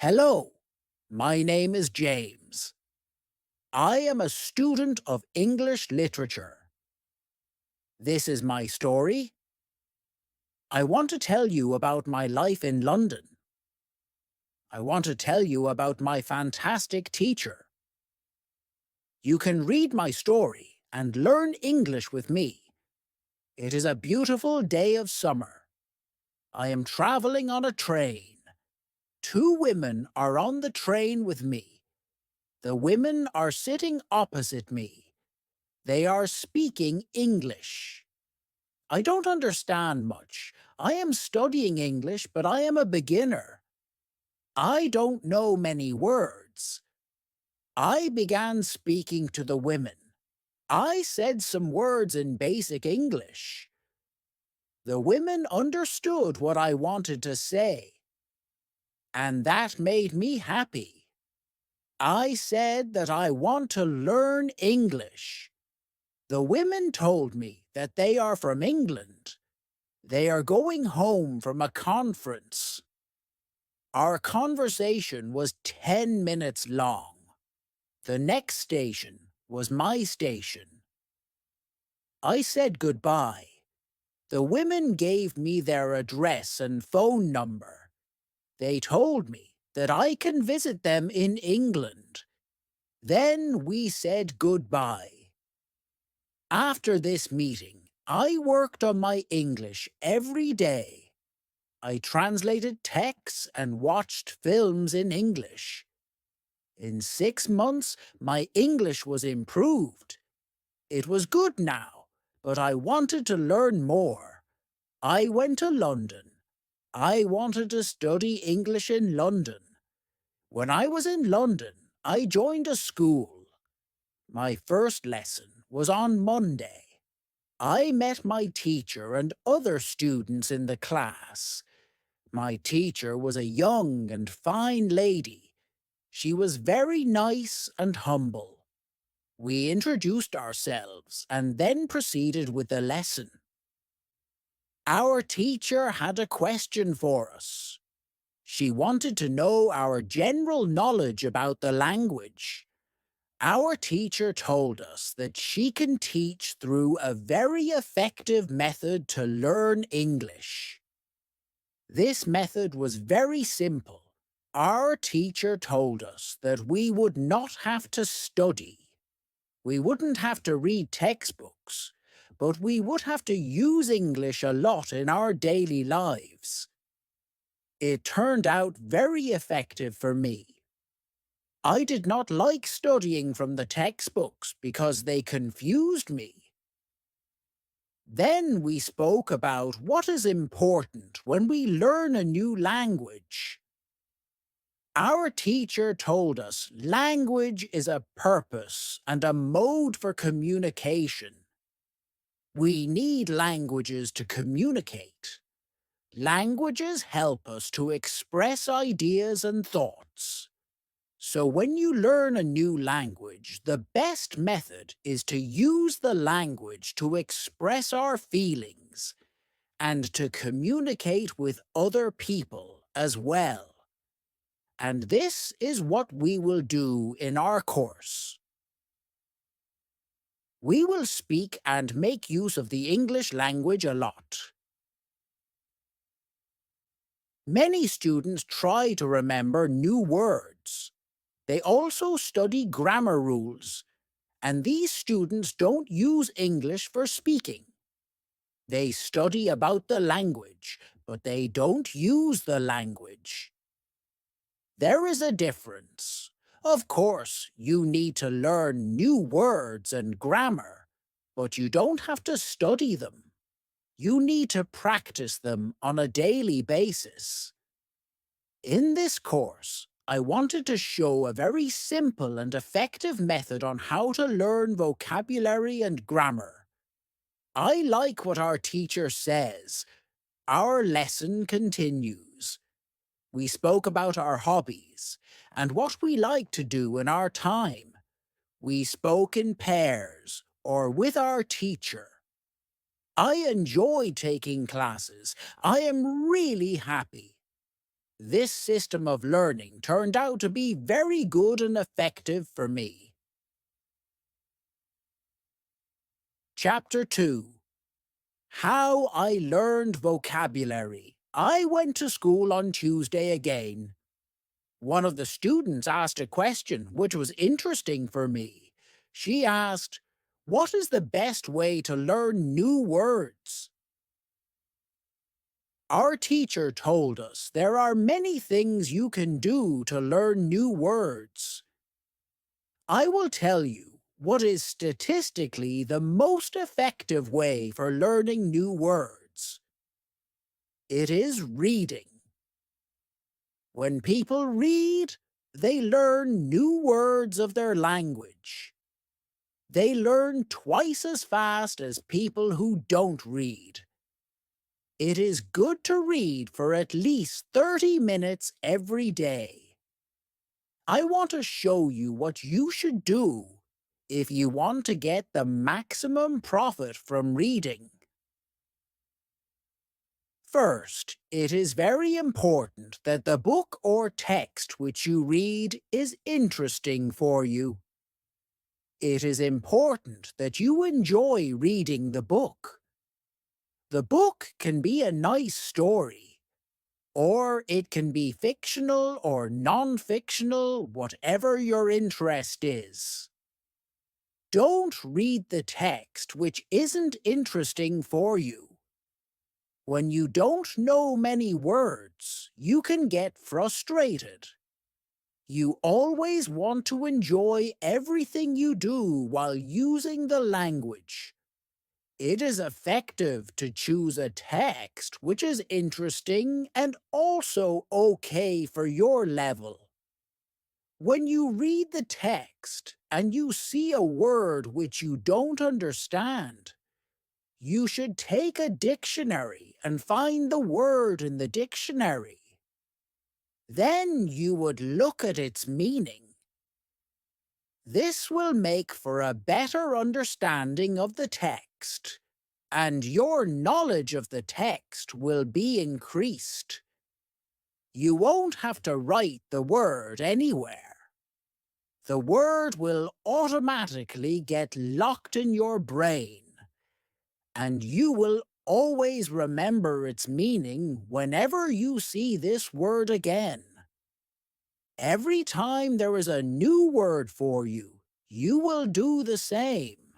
Hello, my name is James. I am a student of English literature. This is my story. I want to tell you about my life in London. I want to tell you about my fantastic teacher. You can read my story and learn English with me. It is a beautiful day of summer. I am traveling on a train. Two women are on the train with me. The women are sitting opposite me. They are speaking English. I don't understand much. I am studying English, but I am a beginner. I don't know many words. I began speaking to the women. I said some words in basic English. The women understood what I wanted to say, and that made me happy. I said that I want to learn English. The women told me that they are from England. They are going home from a conference. Our conversation was 10 minutes long. The next station was my station. I said goodbye. The women gave me their address and phone number. They told me that I can visit them in England. Then we said goodbye. After this meeting, I worked on my English every day. I translated texts and watched films in English. In 6 months, my English was improved. It was good now, but I wanted to learn more. I went to London. I wanted to study English in London. When I was in London, I joined a school. My first lesson was on Monday. I met my teacher and other students in the class. My teacher was a young and fine lady. She was very nice and humble. We introduced ourselves and then proceeded with the lesson. Our teacher had a question for us. She wanted to know our general knowledge about the language. Our teacher told us that she can teach through a very effective method to learn English. This method was very simple. Our teacher told us that we would not have to study. We wouldn't have to read textbooks, but we would have to use English a lot in our daily lives. It turned out very effective for me. I did not like studying from the textbooks because they confused me. Then we spoke about what is important when we learn a new language. Our teacher told us language is a purpose and a mode for communication. We need languages to communicate. Languages help us to express ideas and thoughts. So when you learn a new language, the best method is to use the language to express our feelings and to communicate with other people as well. And this is what we will do in our course. We will speak and make use of the English language a lot. Many students try to remember new words. They also study grammar rules, and these students don't use English for speaking. They study about the language, but they don't use the language. There is a difference. Of course, you need to learn new words and grammar, but you don't have to study them. You need to practice them on a daily basis. In this course, I wanted to show a very simple and effective method on how to learn vocabulary and grammar. I like what our teacher says. Our lesson continues. We spoke about our hobbies and what we like to do in our time. We spoke in pairs or with our teacher. I enjoy taking classes. I am really happy. This system of learning turned out to be very good and effective for me. Chapter 2. How I Learned Vocabulary. I went to school on Tuesday again. One of the students asked a question which was interesting for me. She asked, "What is the best way to learn new words?" Our teacher told us there are many things you can do to learn new words. I will tell you what is statistically the most effective way for learning new words. It is reading. When people read, they learn new words of their language. They learn twice as fast as people who don't read. It is good to read for at least 30 minutes every day. I want to show you what you should do if you want to get the maximum profit from reading. First, it is very important that the book or text which you read is interesting for you. It is important that you enjoy reading the book. The book can be a nice story, or it can be fictional or non-fictional, whatever your interest is. Don't read the text which isn't interesting for you. When you don't know many words, you can get frustrated. You always want to enjoy everything you do while using the language. It is effective to choose a text which is interesting and also okay for your level. When you read the text and you see a word which you don't understand, you should take a dictionary and find the word in the dictionary. Then you would look at its meaning. This will make for a better understanding of the text, and your knowledge of the text will be increased. You won't have to write the word anywhere. The word will automatically get locked in your brain, and you will always remember its meaning whenever you see this word again. Every time there is a new word for you, you will do the same.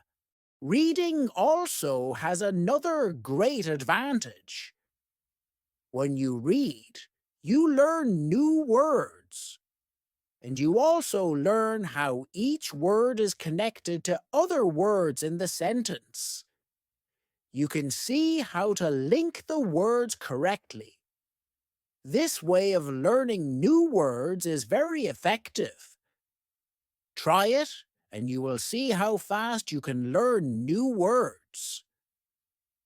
Reading also has another great advantage. When you read, you learn new words. And you also learn how each word is connected to other words in the sentence. You can see how to link the words correctly. This way of learning new words is very effective. Try it, and you will see how fast you can learn new words.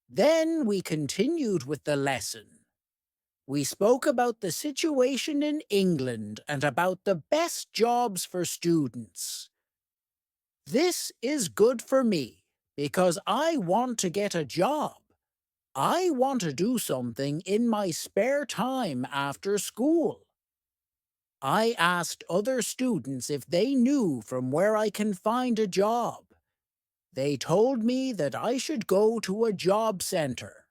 Then we continued with the lesson. We spoke about the situation in England and about the best jobs for students. This is good for me because I want to get a job. I want to do something in my spare time after school. I asked other students if they knew from where I can find a job. They told me that I should go to a job center.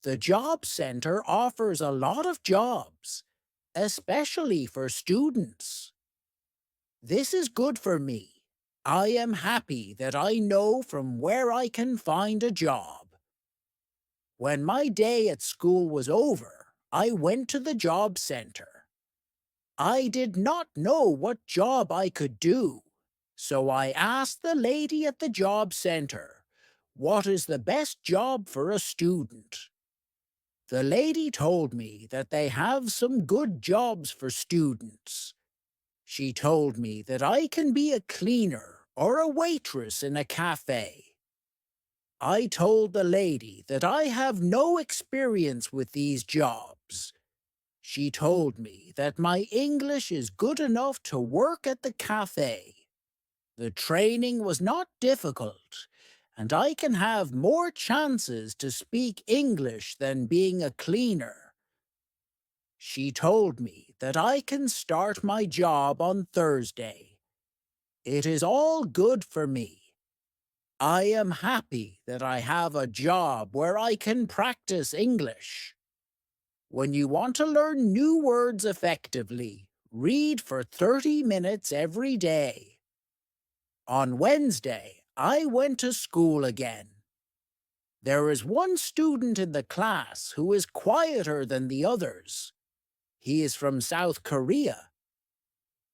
The job center offers a lot of jobs, especially for students. This is good for me. I am happy that I know from where I can find a job. When my day at school was over, I went to the job center. I did not know what job I could do, so I asked the lady at the job center, "What is the best job for a student?" The lady told me that they have some good jobs for students. She told me that I can be a cleaner or a waitress in a cafe. I told the lady that I have no experience with these jobs. She told me that my English is good enough to work at the cafe. The training was not difficult, and I can have more chances to speak English than being a cleaner. She told me that I can start my job on Thursday. It is all good for me. I am happy that I have a job where I can practice English. When you want to learn new words effectively, read for 30 minutes every day. On Wednesday, I went to school again. There is one student in the class who is quieter than the others. He is from South Korea.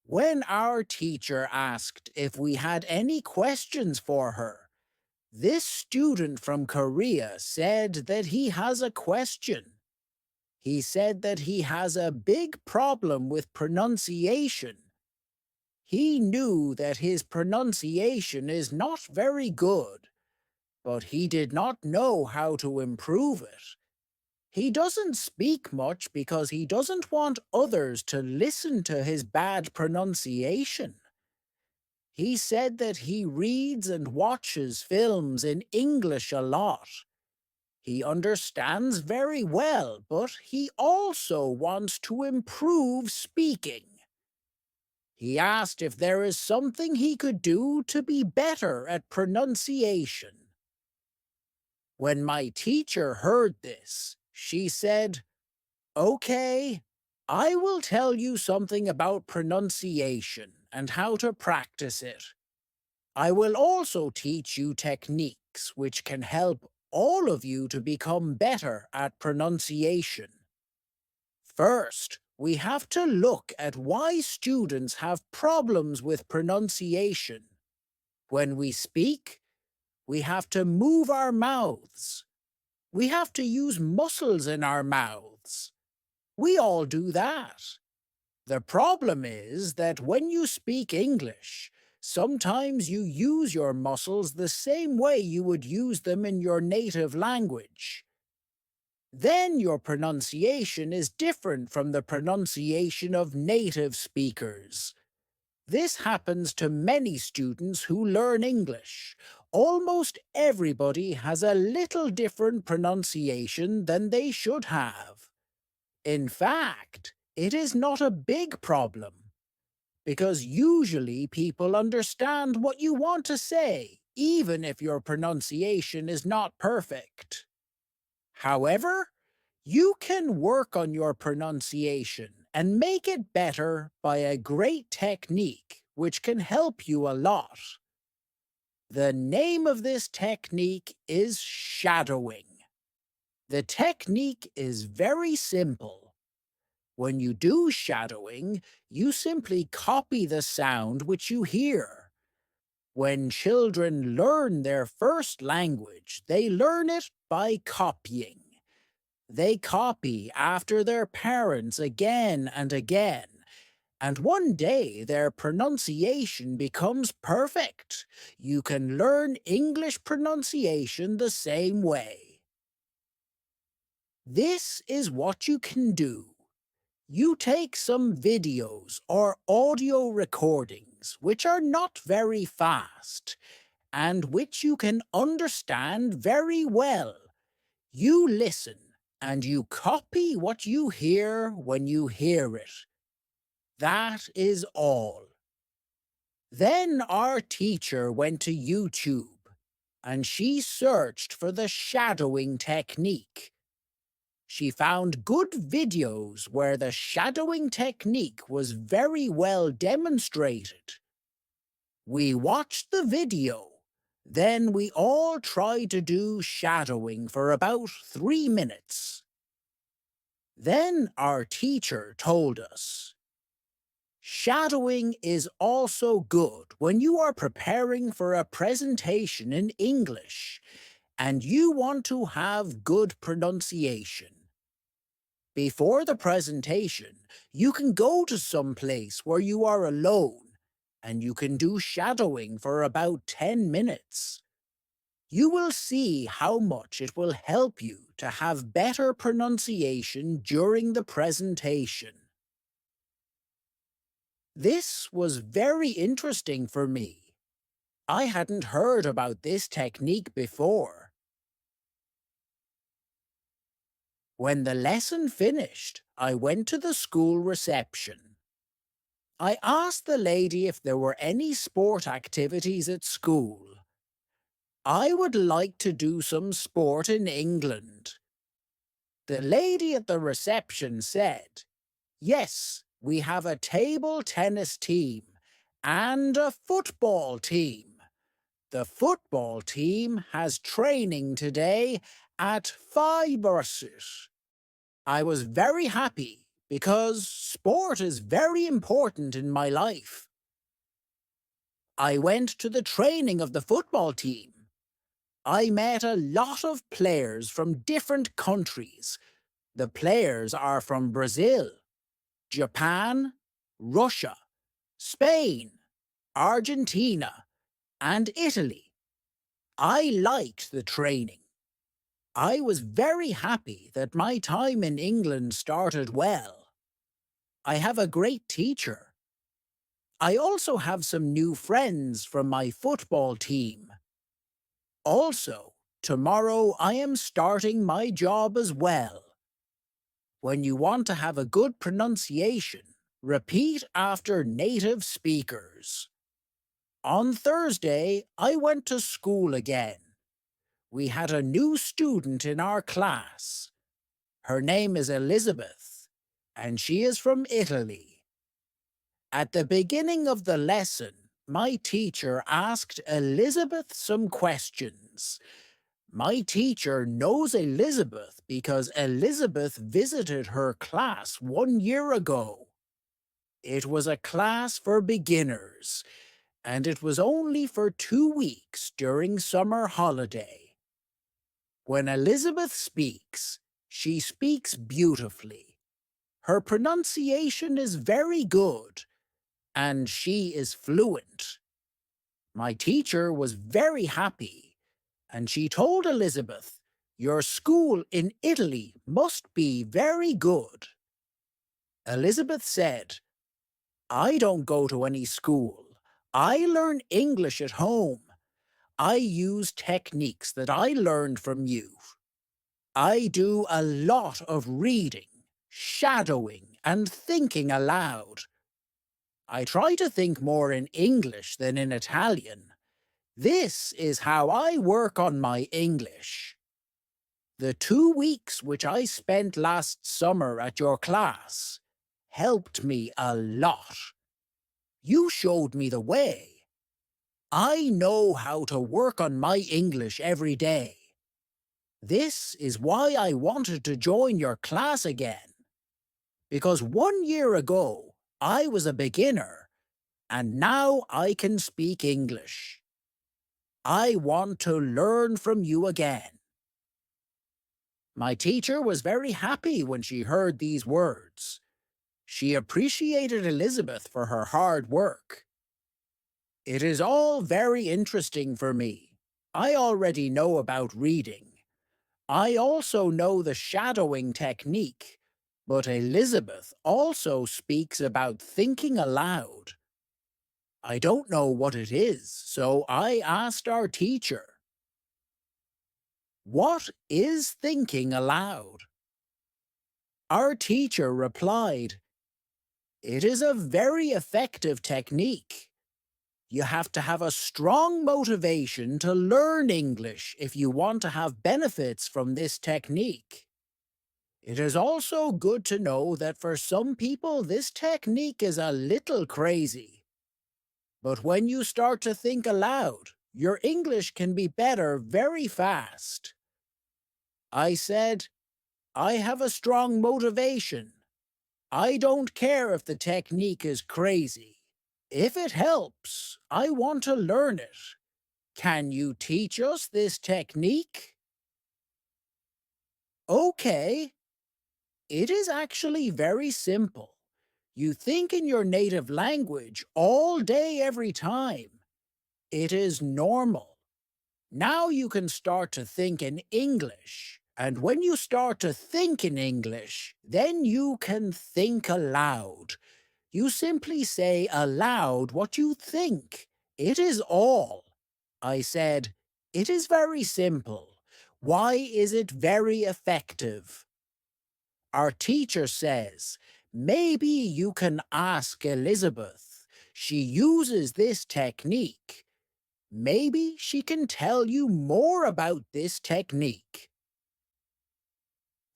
When our teacher asked if we had any questions for her, this student from Korea said that he has a question. He said that he has a big problem with pronunciation. He knew that his pronunciation is not very good, but he did not know how to improve it. He doesn't speak much because he doesn't want others to listen to his bad pronunciation. He said that he reads and watches films in English a lot. He understands very well, but he also wants to improve speaking. He asked if there is something he could do to be better at pronunciation. When my teacher heard this, she said, "Okay, I will tell you something about pronunciation and how to practice it. I will also teach you techniques which can help all of you to become better at pronunciation. First, we have to look at why students have problems with pronunciation. When we speak, we have to move our mouths. We have to use muscles in our mouths. We all do that. The problem is that when you speak English, sometimes you use your muscles the same way you would use them in your native language. Then your pronunciation is different from the pronunciation of native speakers. This happens to many students who learn English. Almost everybody has a little different pronunciation than they should have. In fact, it is not a big problem, because usually people understand what you want to say, even if your pronunciation is not perfect. However, you can work on your pronunciation and make it better by a great technique which can help you a lot. The name of this technique is shadowing. The technique is very simple. When you do shadowing, you simply copy the sound which you hear. When children learn their first language, they learn it by copying. They copy after their parents again and again, and one day their pronunciation becomes perfect. You can learn English pronunciation the same way. This is what you can do. You take some videos or audio recordings which are not very fast and which you can understand very well. You listen and you copy what you hear when you hear it. That is all. Then our teacher went to YouTube and she searched for the shadowing technique. She found good videos where the shadowing technique was very well demonstrated. We watched the video. Then we all tried to do shadowing for about 3 minutes. Then our teacher told us, "Shadowing is also good when you are preparing for a presentation in English and you want to have good pronunciation. Before the presentation, you can go to some place where you are alone, and you can do shadowing for about 10 minutes. You will see how much it will help you to have better pronunciation during the presentation." This was very interesting for me. I hadn't heard about this technique before. When the lesson finished, I went to the school reception. I asked the lady if there were any sport activities at school. I would like to do some sport in England. The lady at the reception said, "Yes, we have a table tennis team and a football team. The football team has training today at 5 versus." I was very happy because sport is very important in my life. I went to the training of the football team. I met a lot of players from different countries. The players are from Brazil, Japan, Russia, Spain, Argentina, and Italy. I liked the training. I was very happy that my time in England started well. I have a great teacher. I also have some new friends from my football team. Also, tomorrow I am starting my job as well. When you want to have a good pronunciation, repeat after native speakers. On Thursday, I went to school again. We had a new student in our class. Her name is Elizabeth, and she is from Italy. At the beginning of the lesson, my teacher asked Elizabeth some questions. My teacher knows Elizabeth because Elizabeth visited her class 1 year ago. It was a class for beginners, and it was only for 2 weeks during summer holiday. When Elizabeth speaks, she speaks beautifully. Her pronunciation is very good, and she is fluent. My teacher was very happy, and she told Elizabeth, "Your school in Italy must be very good." Elizabeth said, "I don't go to any school. I learn English at home. I use techniques that I learned from you. I do a lot of reading, shadowing, and thinking aloud. I try to think more in English than in Italian. This is how I work on my English. The 2 weeks which I spent last summer at your class helped me a lot. You showed me the way. I know how to work on my English every day. This is why I wanted to join your class again. Because 1 year ago, I was a beginner, and now I can speak English. I want to learn from you again." My teacher was very happy when she heard these words. She appreciated Elizabeth for her hard work. It is all very interesting for me. I already know about reading. I also know the shadowing technique, but Elizabeth also speaks about thinking aloud. I don't know what it is, so I asked our teacher. "What is thinking aloud?" Our teacher replied, "It is a very effective technique. You have to have a strong motivation to learn English if you want to have benefits from this technique. It is also good to know that for some people this technique is a little crazy. But when you start to think aloud, your English can be better very fast." I said, "I have a strong motivation. I don't care if the technique is crazy. If it helps, I want to learn it. Can you teach us this technique?" Okay. It is actually very simple. You think in your native language all day every time. It is normal. Now you can start to think in English. And when you start to think in English, then you can think aloud. You simply say aloud what you think. It is all. I said, "It is very simple. Why is it very effective?" Our teacher says, maybe you can ask Elizabeth. She uses this technique. Maybe she can tell you more about this technique.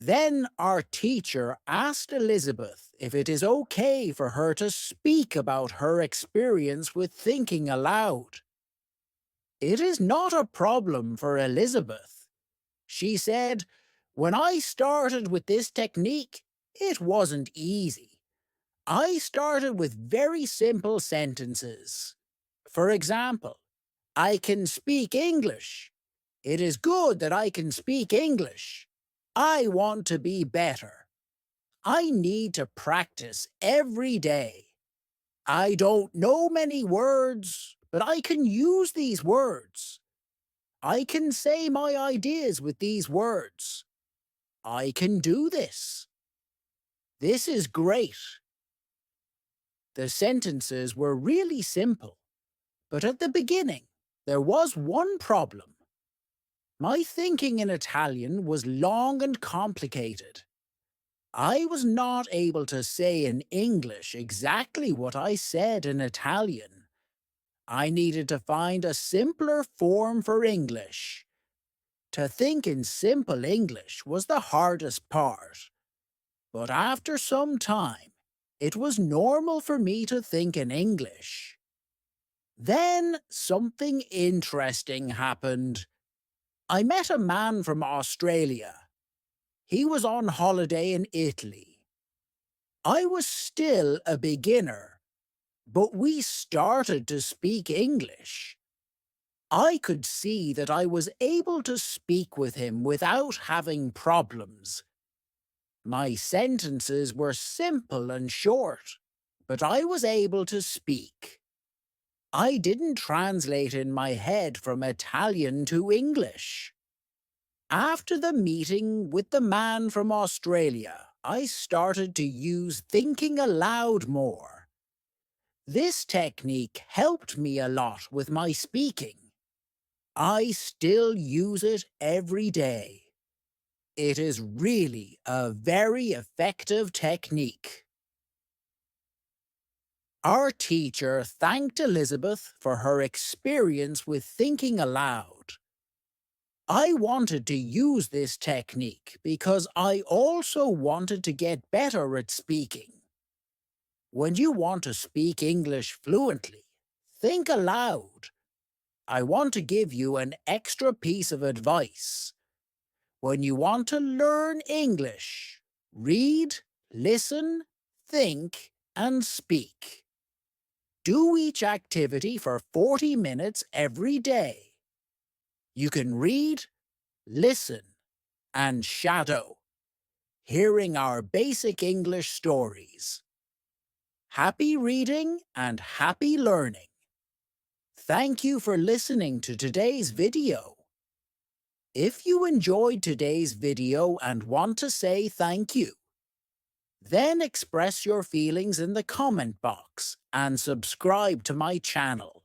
Then our teacher asked Elizabeth if it is okay for her to speak about her experience with thinking aloud. It is not a problem for Elizabeth. She said, when I started with this technique, it wasn't easy. I started with very simple sentences. For example, I can speak English. It is good that I can speak English. I want to be better. I need to practice every day. I don't know many words, but I can use these words. I can say my ideas with these words. I can do this. This is great. The sentences were really simple, but at the beginning, there was one problem. My thinking in Italian was long and complicated. I was not able to say in English exactly what I said in Italian. I needed to find a simpler form for English. To think in simple English was the hardest part. But after some time, it was normal for me to think in English. Then something interesting happened. I met a man from Australia. He was on holiday in Italy. I was still a beginner, but we started to speak English. I could see that I was able to speak with him without having problems. My sentences were simple and short, but I was able to speak. I didn't translate in my head from Italian to English. After the meeting with the man from Australia, I started to use thinking aloud more. This technique helped me a lot with my speaking. I still use it every day. It is really a very effective technique. Our teacher thanked Elizabeth for her experience with thinking aloud. I wanted to use this technique because I also wanted to get better at speaking. When you want to speak English fluently, think aloud. I want to give you an extra piece of advice. When you want to learn English, read, listen, think, and speak. Do each activity for 40 minutes every day. You can read, listen, and shadow, hearing our basic English stories. Happy reading and happy learning. Thank you for listening to today's video. If you enjoyed today's video and want to say thank you, then express your feelings in the comment box and subscribe to my channel.